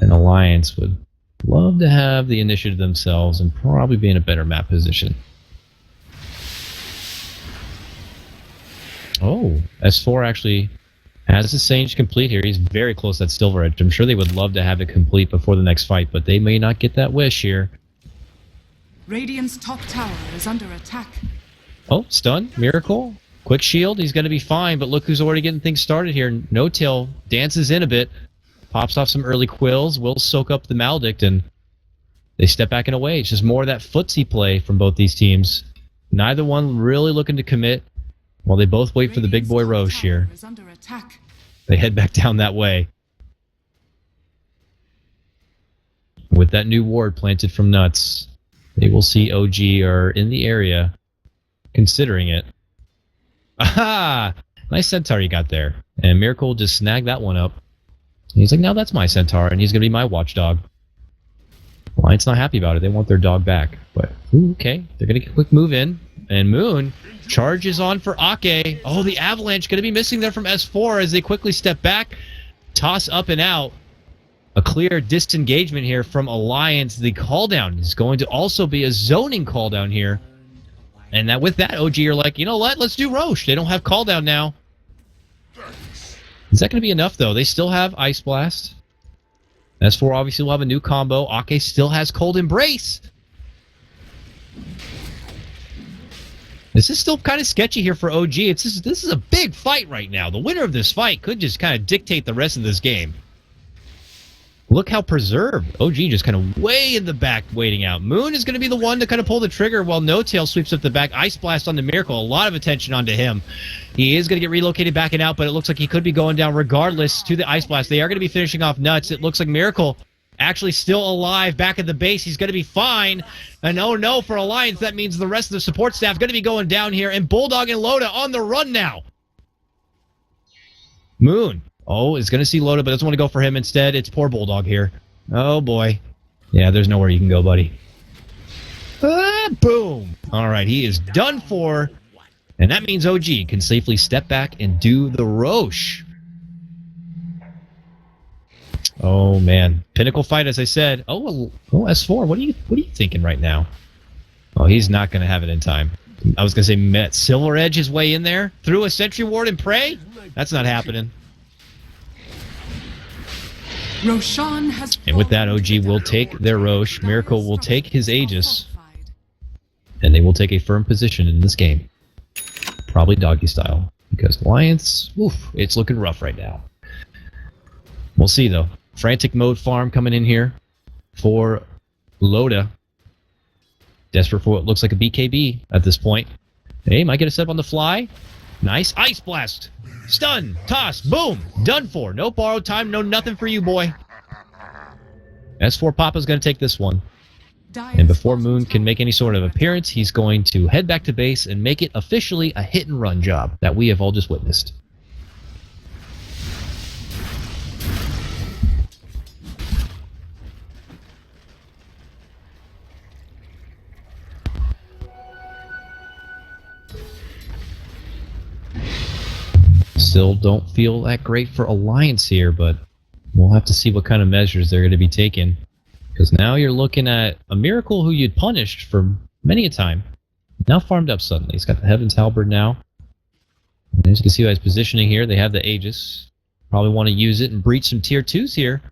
And Alliance would love to have the initiative themselves and probably be in a better map position. Oh, S4 actually has the Sage complete here. He's very close to that Silver Edge. I'm sure they would love to have it complete before the next fight, but they may not get that wish here. Radiant's top tower is under attack. Oh, stun, Miracle, quick shield. He's going to be fine, but look who's already getting things started here. No-Tail dances in a bit, pops off some early quills, will soak up the Maledict, and they step back and away. It's just more of that footsie play from both these teams. Neither one really looking to commit. While they both wait for the big boy Roche here. They head back down that way. With that new ward planted from Nuts, they will see OG are in the area, considering it. Aha! Nice Centaur you got there. And Miracle will just snag that one up. He's like, now that's my Centaur, and he's going to be my watchdog. Alliance not happy about it. They want their dog back. But, ooh, okay. They're going to get a quick move in. And Moon charges on for Ake. Oh, the Avalanche going to be missing there from S4 as they quickly step back. Toss up and out. A clear disengagement here from Alliance. The call down is going to also be a zoning call down here. And that with that, OG are like, you know what? Let's do Roche. They don't have call down now. Is that going to be enough, though? They still have Ice Blast. S4 obviously will have a new combo. Ake still has Cold Embrace. This is still kind of sketchy here for OG. This is a big fight right now. The winner of this fight could just kind of dictate the rest of this game. Look how preserved. OG just kind of way in the back waiting out. Moon is going to be the one to kind of pull the trigger while No-Tail sweeps up the back. Ice Blast on the Miracle. A lot of attention onto him. He is going to get relocated back and out, but it looks like he could be going down regardless to the Ice Blast. They are going to be finishing off Nuts. It looks like Miracle actually still alive back at the base. He's going to be fine. And oh no, for Alliance, that means the rest of the support staff going to be going down here. And Bulldog and Loda on the run now. Moon. Oh, is going to see Loda, but doesn't want to go for him instead. It's poor Bulldog here. Oh boy. Yeah, there's nowhere you can go, buddy. Boom. All right, he is done for. And that means OG can safely step back and do the Roche. Oh man, pinnacle fight, as I said. Oh, S4. What are you thinking right now? Oh, he's not going to have it in time. I was going to say Met Silver Edge his way in there through a Sentry Ward and pray. That's not happening. Roshan has and with that, OG will take their Roche. Miracle will take his Aegis, and they will take a firm position in this game. Probably doggy style, because Alliance, oof, it's looking rough right now. We'll see though. Frantic mode farm coming in here for Loda. Desperate for what looks like a BKB at this point. Hey, might get a set up on the fly. Nice. Ice Blast. Stun. Toss. Boom. Done for. No borrowed time. No nothing for you, boy. S4 Papa's going to take this one. And before Moon can make any sort of appearance, he's going to head back to base and make it officially a hit and run job that we have all just witnessed. Still don't feel that great for Alliance here, but we'll have to see what kind of measures they're going to be taking. Because now you're looking at a Miracle who you'd punished for many a time. Now farmed up suddenly. He's got the Heaven's Halberd now. And as you can see by his positioning here, they have the Aegis. Probably want to use it and breach some tier 2s here.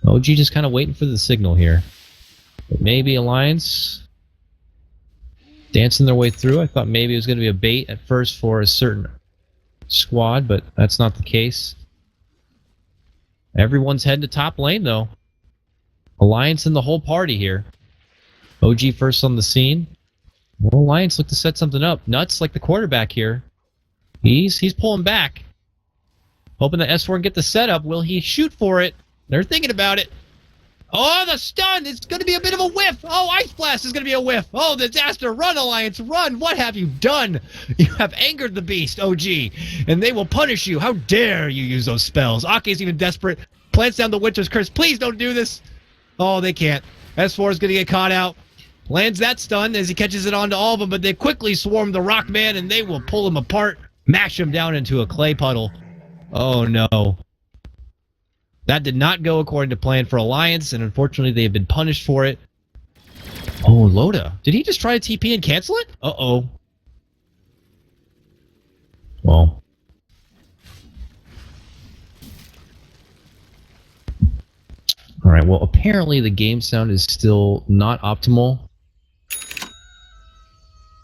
OG just kind of waiting for the signal here. But maybe Alliance dancing their way through. I thought maybe it was going to be a bait at first for a certain squad, but that's not the case. Everyone's heading to top lane, though. Alliance and the whole party here. OG first on the scene. Well, Alliance look to set something up. Nuts like the quarterback here. He's pulling back. Hoping that S4 can get the setup. Will he shoot for it? They're thinking about it. Oh, the stun! It's going to be a bit of a whiff! Oh, Ice Blast is going to be a whiff! Oh, disaster! Run, Alliance, run! What have you done? You have angered the beast, OG, and they will punish you. How dare you use those spells? Ake's even desperate. Plants down the Winter's Curse. Please don't do this! Oh, they can't. S4 is going to get caught out. Lands that stun as he catches it onto all of them, but they quickly swarm the Rockman, and they will pull him apart, mash him down into a clay puddle. Oh, no. That did not go according to plan for Alliance, and unfortunately they have been punished for it. Oh, Loda. Did he just try to TP and cancel it? Uh-oh. Well. Alright, well, apparently the game sound is still not optimal.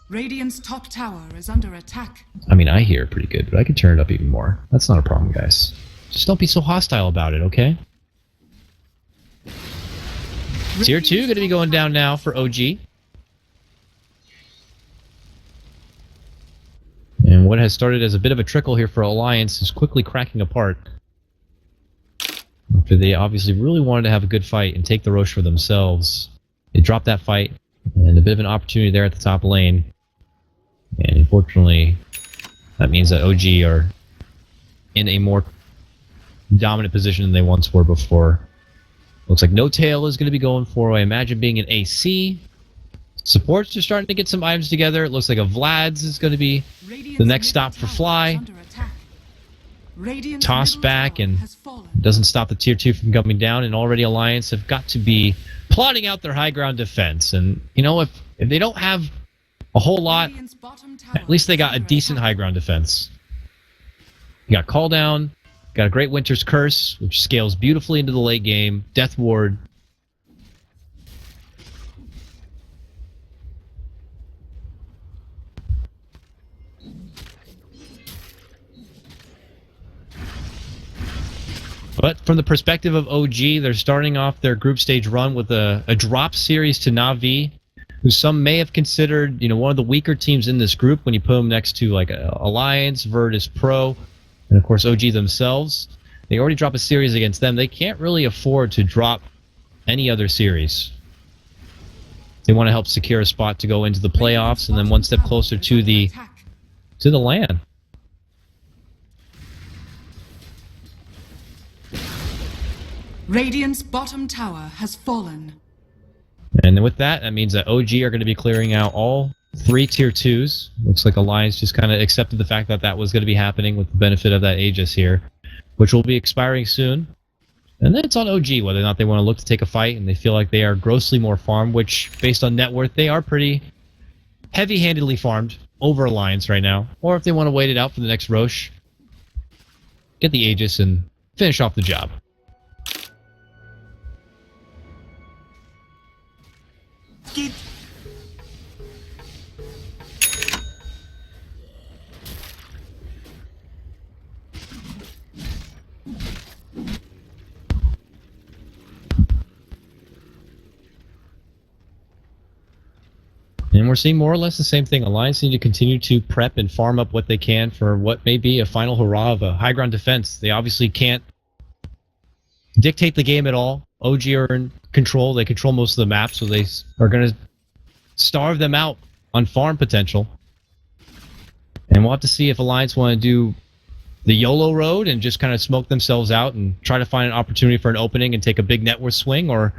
Radiant's top tower is under attack. I mean, I hear it pretty good, but I can turn it up even more. That's not a problem, guys. Just don't be so hostile about it, okay? Tier 2 going to be going down now for OG. And what has started as a bit of a trickle here for Alliance is quickly cracking apart. After they obviously really wanted to have a good fight and take the Roche for themselves. They dropped that fight, and a bit of an opportunity there at the top lane. And unfortunately, that means that OG are in a more dominant position than they once were before. Looks like No Tail is going to be going for, I imagine, being an AC. Supports are starting to get some items together. It looks like a Vlad's is going to be the next stop for Fly. Toss back and doesn't stop the tier 2 from coming down, and already Alliance have got to be plotting out their high ground defense. And, you know, if they don't have a whole lot, at least they got a decent high ground defense. You got Call Down, got a great Winter's Curse, which scales beautifully into the late game, Death Ward. But from the perspective of OG, they're starting off their group stage run with a drop series to Na'Vi, who some may have considered, you know, one of the weaker teams in this group when you put them next to like Alliance, Virtus Pro, and of course OG themselves. They already drop a series against them. They can't really afford to drop any other series. They want to help secure a spot to go into the playoffs and then one step closer to the LAN. Radiant's bottom tower has fallen. And with that, that means that OG are going to be clearing out all 3 tier 2s. Looks like Alliance just kind of accepted the fact that that was going to be happening with the benefit of that Aegis here, which will be expiring soon. And then it's on OG whether or not they want to look to take a fight, and they feel like they are grossly more farmed, which, based on net worth, they are pretty heavy-handedly farmed over Alliance right now. Or if they want to wait it out for the next Roche, get the Aegis and finish off the job. And we're seeing more or less the same thing. Alliance need to continue to prep and farm up what they can for what may be a final hurrah of a high ground defense. They obviously can't dictate the game at all. OG are in control. They control most of the map, so they are going to starve them out on farm potential. And we'll have to see if Alliance want to do the YOLO road and just kind of smoke themselves out and try to find an opportunity for an opening and take a big net worth swing, or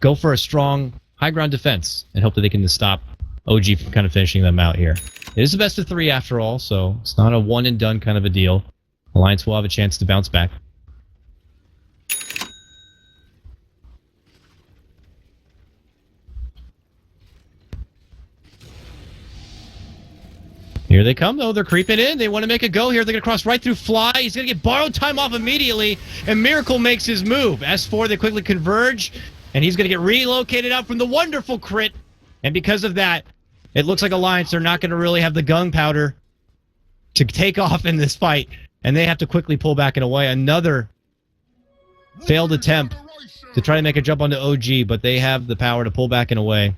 go for a strong high ground defense and hope that they can stop OG from kind of finishing them out here. It is the best of 3 after all, so it's not a one and done kind of a deal. Alliance will have a chance to bounce back. Here they come, though. They're creeping in. They want to make a go here. They're going to cross right through Fly. He's going to get borrowed time off immediately, and Miracle makes his move. S4, they quickly converge, and he's going to get relocated out from the wonderful crit. And because of that, it looks like Alliance are not going to really have the gunpowder to take off in this fight, and they have to quickly pull back and away. Another failed attempt to try to make a jump onto OG, but they have the power to pull back and away.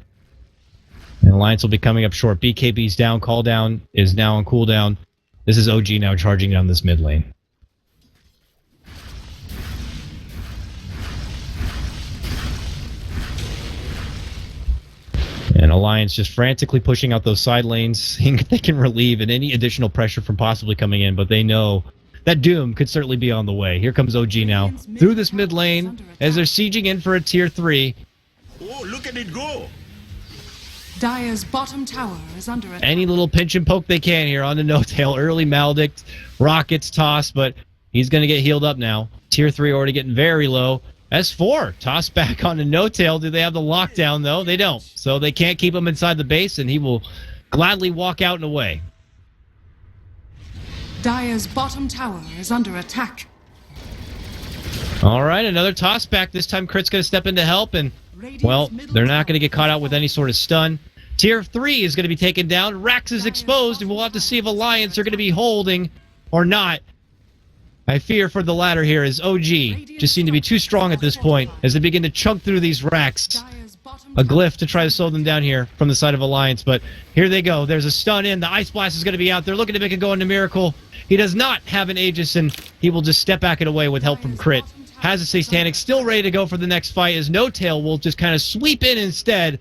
And Alliance will be coming up short. BKB's down. Call Down is now on cooldown. This is OG now charging down this mid lane. And Alliance just frantically pushing out those side lanes, seeing if they can relieve and any additional pressure from possibly coming in, but they know that Doom could certainly be on the way. Here comes OG now through this mid lane as they're sieging in for a tier 3. Oh, look at it go! Dire's bottom tower is under attack. Any little pinch and poke they can here on the No Tail. Early Maledict, Rockets toss, but he's going to get healed up now. Tier 3 already getting very low. S4 tossed back on a no-tail. Do they have the lockdown, though? They don't. So they can't keep him inside the base, and he will gladly walk out and away. Dire's bottom tower is under attack. All right, another toss back. This time Crit's going to step in to help, and, well, they're not going to get caught out with any sort of stun. Tier 3 is going to be taken down. Rax is exposed, and we'll have to see if Alliance are going to be holding or not. I fear for the latter here as OG just seem to be too strong at this point as they begin to chunk through these racks. A glyph to try to slow them down here from the side of Alliance, but here they go. There's a stun in. The Ice Blast is going to be out. They're looking to make it go into Miracle. He does not have an Aegis, and he will just step back and away with help from Crit. Has a Satanic, still ready to go for the next fight as No Tail will just kind of sweep in instead.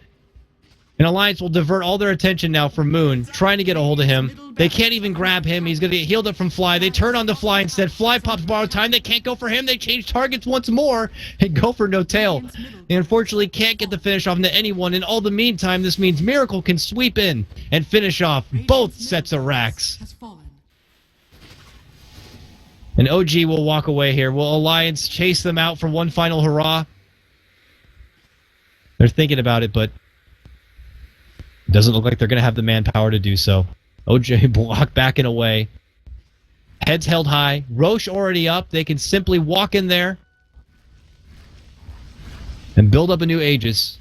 And Alliance will divert all their attention now from Moon, trying to get a hold of him. They can't even grab him. He's going to get healed up from Fly. They turn on the Fly instead. Fly pops borrowed time. They can't go for him. They change targets once more and go for No Tail. They unfortunately can't get the finish off into anyone. In all the meantime, this means Miracle can sweep in and finish off both sets of racks. And OG will walk away here. Will Alliance chase them out for one final hurrah? They're thinking about it, but it doesn't look like they're going to have the manpower to do so. OJ blocked back and away. Heads held high. Roche already up. They can simply walk in there and build up a new Aegis.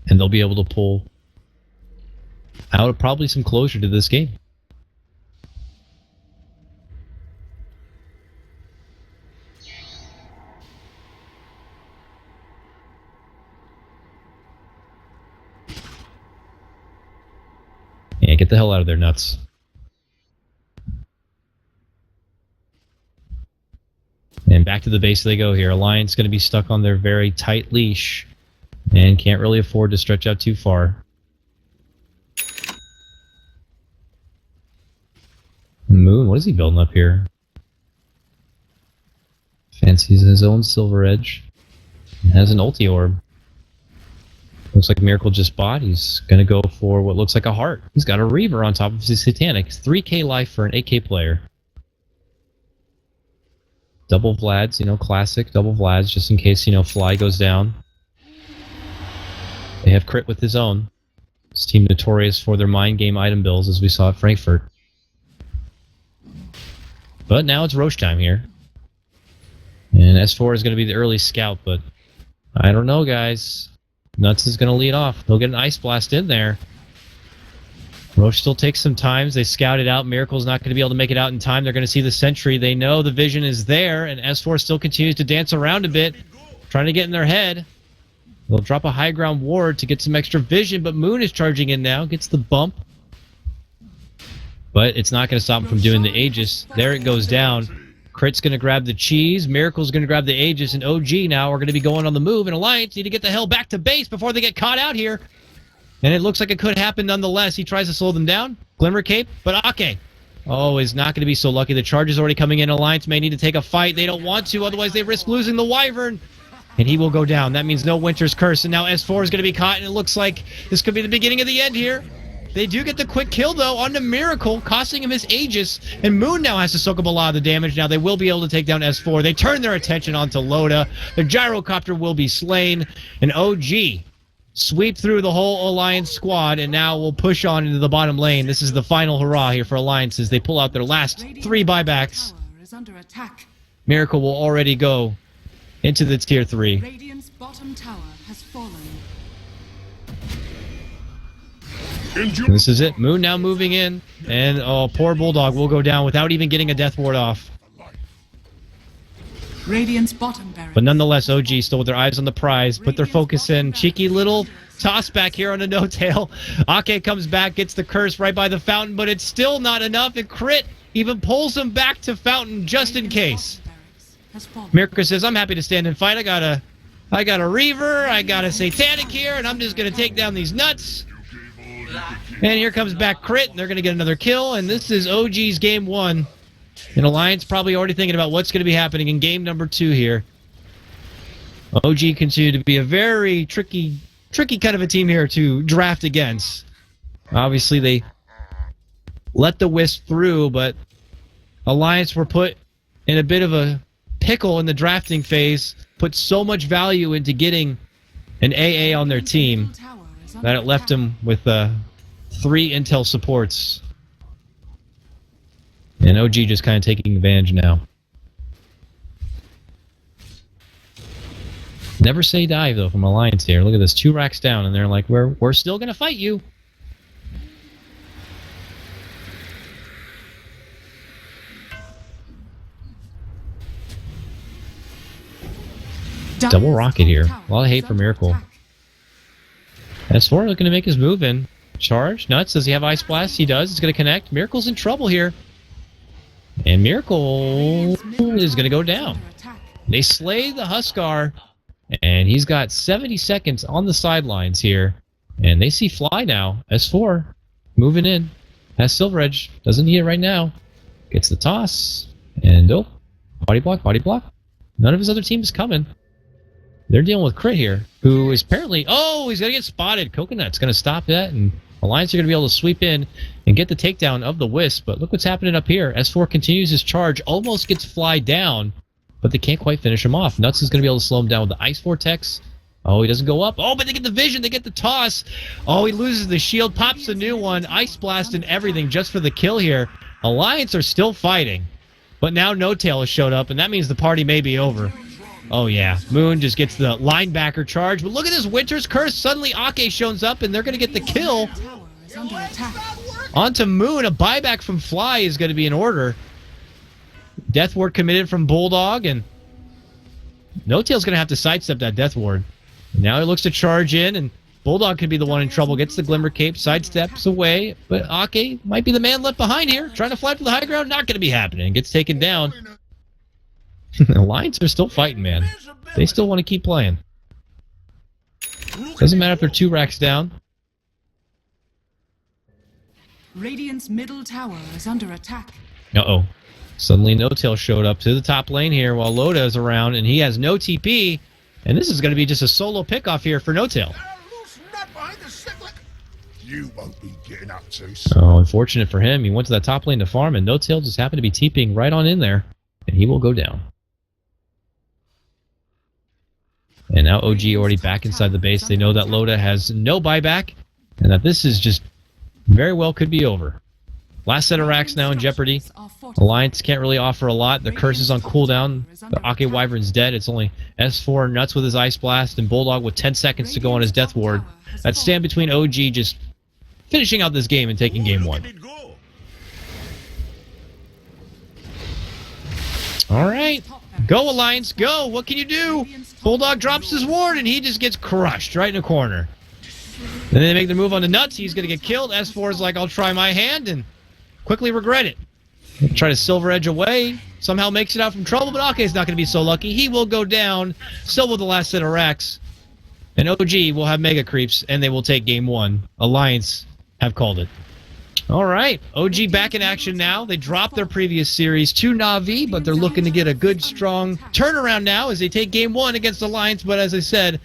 And they'll be able to pull out probably some closure to this game. Yeah, get the hell out of there, nuts. And back to the base they go here. Alliance going to be stuck on their very tight leash and can't really afford to stretch out too far. Moon, what is he building up here? Fancies his own Silver Edge. Has an ulti orb. Looks like Miracle just bought. He's going to go for what looks like a heart. He's got a Reaver on top of his Satanic. 3k life for an 8k player. Double Vlads, you know, classic double Vlads, just in case, you know, Fly goes down. They have Crit with his own. This team notorious for their mind game item bills, as we saw at Frankfurt. But now it's Roche time here. And S4 is going to be the early scout, but I don't know, guys. Nuts is going to lead off. They'll get an Ice Blast in there. Roche still takes some time. They scout it out. Miracle's not going to be able to make it out in time. They're going to see the Sentry. They know the vision is there, and S4 still continues to dance around a bit, trying to get in their head. They'll drop a high ground ward to get some extra vision, but Moon is charging in now. Gets the bump. But it's not going to stop him from doing the Aegis. There it goes down. Crit's going to grab the cheese. Miracle's going to grab the Aegis, and OG now are going to be going on the move. And Alliance need to get the hell back to base before they get caught out here. And it looks like it could happen nonetheless. He tries to slow them down. Glimmer Cape, but Ake. Oh, is not going to be so lucky. The charge is already coming in. Alliance may need to take a fight. They don't want to, otherwise they risk losing the Wyvern. And he will go down. That means no Winter's Curse. And now S4 is going to be caught, and it looks like this could be the beginning of the end here. They do get the quick kill, though, on the Miracle, costing him his Aegis. And Moon now has to soak up a lot of the damage. Now they will be able to take down S4. They turn their attention onto Loda. The Gyrocopter will be slain. And OG sweep through the whole Alliance squad, and now we'll push on into the bottom lane. This is the final hurrah here for Alliance as they pull out their last 3 buybacks. Miracle will already go into the tier 3. Radiant's bottom tower has fallen. This is it. Moon now moving in, and oh, poor Bulldog will go down without even getting a death ward off. Radiant's bottom barracks. But nonetheless, OG still with their eyes on the prize, put their focus in. Cheeky little toss back here on a no-tail. Ake comes back, gets the curse right by the fountain, but it's still not enough. And Crit even pulls him back to fountain just in case. Mirka says, I'm happy to stand and fight. I got a Reaver, I got a Satanic here, and I'm just going to take down these nuts. And here comes back Crit, and they're going to get another kill, and this is OG's game 1. And Alliance probably already thinking about what's going to be happening in game number 2 here. OG continue to be a very tricky kind of a team here to draft against. Obviously, they let the Wisp through, but Alliance were put in a bit of a pickle in the drafting phase, put so much value into getting an AA on their team that it left him with 3 intel supports. And OG just kind of taking advantage now. Never say die, though, from Alliance here. Look at this, 2 racks down, and they're like, we're still going to fight you. Double rocket here. A lot of hate for Miracle. S4 looking to make his move in. Charge. Nuts. Does he have Ice Blast? He does. It's going to connect. Miracle's in trouble here. And Miracle is going to go down. They slay the Huskar. And he's got 70 seconds on the sidelines here. And they see Fly now. S4 moving in. Has Silver Edge. Doesn't need it right now. Gets the toss. And oh. Body block. Body block. None of his other team is coming. They're dealing with Crit here, who is apparently... Oh, he's going to get spotted. Coconut's going to stop that, and Alliance are going to be able to sweep in and get the takedown of the Wisp. But look what's happening up here. S4 continues his charge, almost gets Fly down, but they can't quite finish him off. Nuts is going to be able to slow him down with the Ice Vortex. Oh, he doesn't go up. Oh, but they get the vision. They get the toss. Oh, he loses the shield, pops a new one. Ice Blast and everything just for the kill here. Alliance are still fighting, but now No Tail has showed up, and that means the party may be over. Oh, yeah. Moon just gets the linebacker charge. But look at this Winter's Curse. Suddenly, Ake shows up, and they're going to get the kill. Onto Moon. A buyback from Fly is going to be in order. Death Ward committed from Bulldog, and No Tail's going to have to sidestep that Death Ward. Now he looks to charge in, and Bulldog could be the one in trouble. Gets the Glimmer Cape, sidesteps away. But Ake might be the man left behind here. Trying to fly for the high ground. Not going to be happening. Gets taken down. Alliance are still fighting, man. They still want to keep playing. Doesn't matter if they're 2 racks down. Radiant's middle tower is under attack. Uh-oh. Suddenly No Tail showed up to the top lane here while Loda is around, and he has no TP. And this is going to be just a solo pickoff here for No Tail. You won't be getting up too Oh, unfortunate for him. He went to that top lane to farm, and No Tail just happened to be TPing right on in there. And he will go down. And now OG already back inside the base. They know that Loda has no buyback, and that this is just very well could be over. Last set of racks now in jeopardy. Alliance can't really offer a lot. The curse is on cooldown. The Ake Wyvern's dead. It's only S4 Nuts with his Ice Blast and Bulldog with 10 seconds to go on his Death Ward. That stand between OG just finishing out this game and taking game 1. All right. Go, Alliance, go. What can you do? Bulldog drops his ward, and he just gets crushed right in the corner. And then they make the move on the Nuts. He's going to get killed. S4 is like, I'll try my hand, and quickly regret it. Try to Silver Edge away. Somehow makes it out from trouble, but Ake's not going to be so lucky. He will go down, still with the last set of racks. And OG will have Mega Creeps, and they will take game 1. Alliance have called it. All right, OG back in action now. They dropped their previous series to Na'Vi, but they're looking to get a good, strong turnaround now as they take game 1 against Alliance. But as I said,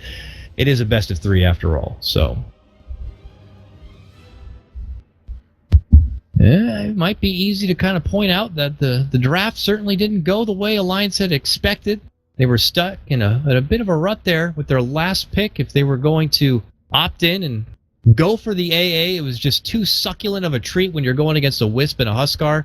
it is a best of 3 after all. So, yeah, it might be easy to kind of point out that the draft certainly didn't go the way Alliance had expected. They were stuck in a bit of a rut there with their last pick. If they were going to opt in and go for the AA, it was just too succulent of a treat when you're going against a Wisp and a Huskar.